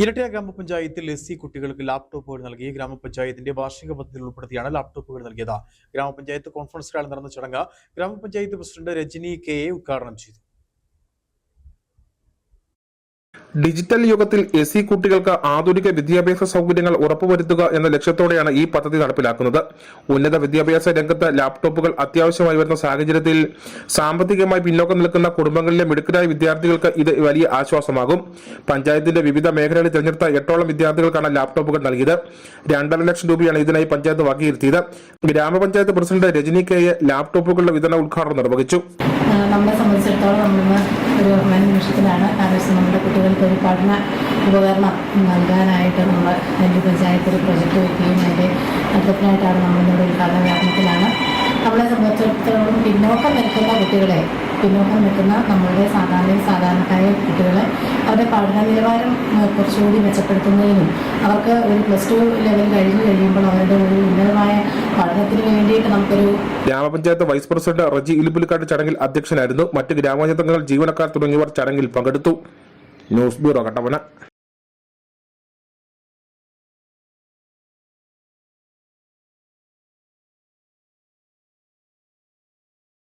ഇരട്ടയ ഗ്രാമപഞ്ചായത്തിൽ SC കുട്ടികൾക്ക് ലാപ്ടോപ്പുകൾ നൽകി. ഗ്രാമപഞ്ചായത്തിന്റെ വാർഷിക പദ്ധതിയിൽ ഉൾപ്പെടുത്തിയാണ് ലാപ്ടോപ്പുകൾ നൽകിയത്. ഗ്രാമപഞ്ചായത്ത് കോൺഫറൻസ് ഹാളിൽ നടന്ന ചടങ്ങ് ഗ്രാമപഞ്ചായത്ത് പ്രസിഡന്റ് രജനി KA ഉദ്ഘാടനം ചെയ്തു. ഡിജിറ്റൽ യുഗത്തിൽ SC കുട്ടികൾക്ക് ആധുനിക വിദ്യാഭ്യാസ സൗകര്യങ്ങൾ ഉറപ്പുവരുത്തുക എന്ന ലക്ഷ്യത്തോടെയാണ് ഈ പദ്ധതി നടപ്പിലാക്കുന്നത്. ഉന്നത വിദ്യാഭ്യാസ രംഗത്ത് ലാപ്ടോപ്പുകൾ അത്യാവശ്യമായി വരുന്ന സാഹചര്യത്തിൽ സാമ്പത്തികമായി പിന്നോക്കം നിൽക്കുന്ന കുടുംബങ്ങളിലെ മിടുക്കരായ വിദ്യാർത്ഥികൾക്ക് ഇത് വലിയ ആശ്വാസമാകും. പഞ്ചായത്തിന്റെ വിവിധ മേഖലകളിൽ തിരഞ്ഞെടുത്ത 8ഓളം വിദ്യാർത്ഥികൾക്കാണ് ലാപ്ടോപ്പുകൾ നൽകിയത്. 2.5 ലക്ഷം രൂപയാണ് ഇതിനായി പഞ്ചായത്ത് വകയിരുത്തിയത്. ഗ്രാമപഞ്ചായത്ത് പ്രസിഡന്റ് രജനി KA ലാപ്ടോപ്പുകളുടെ വിതരണ ഉദ്ഘാടനം നിർവഹിച്ചു. നമ്മളെ സംബന്ധിച്ചിടത്തോളം നമ്മളിന്ന് ഒരു വൻ നിമിഷത്തിലാണ്. കാരണം നമ്മുടെ കുട്ടികൾക്ക് ഒരു പഠന ഉപകരണം നൽകാനായിട്ട് നമ്മൾ എൻ്റെ പഞ്ചായത്തിൽ ഒരു പ്രൊജക്റ്റ് വയ്ക്കുകയും അതിൻ്റെ അർത്ഥത്തിനായിട്ടാണ് നമ്മളിന്നൊരു ഉദ്ഘാടന വ്യാപനത്തിലാണ്. നമ്മളെ സംബന്ധിച്ചിടത്തോളം പിന്നോക്കം നിൽക്കുന്ന നമ്മളുടെ സാധാരണക്കാരായ കുട്ടികളെ അവരുടെ പഠന നിലവാരം കുറച്ചുകൂടി മെച്ചപ്പെടുത്തുന്നതിനും അവർക്ക് ഒരു +2 ലെവൽ കഴിയുമ്പോൾ അവരുടെ ഒരു ഉന്നതമായ പഠനത്തിന് വേണ്ടിയിട്ട് നമുക്കൊരു ഗ്രാമപഞ്ചായത്ത് വൈസ് പ്രസിഡന്റ് റജി ഇലുപുലിക്കാട്ട് ചടങ്ങിൽ അധ്യക്ഷനായിരുന്നു. മറ്റ് ഗ്രാമപഞ്ചായത്ത് അംഗങ്ങൾ, ജീവനക്കാർ തുടങ്ങിയവർ ചടങ്ങിൽ പങ്കെടുത്തു. News bureau, Kattappana.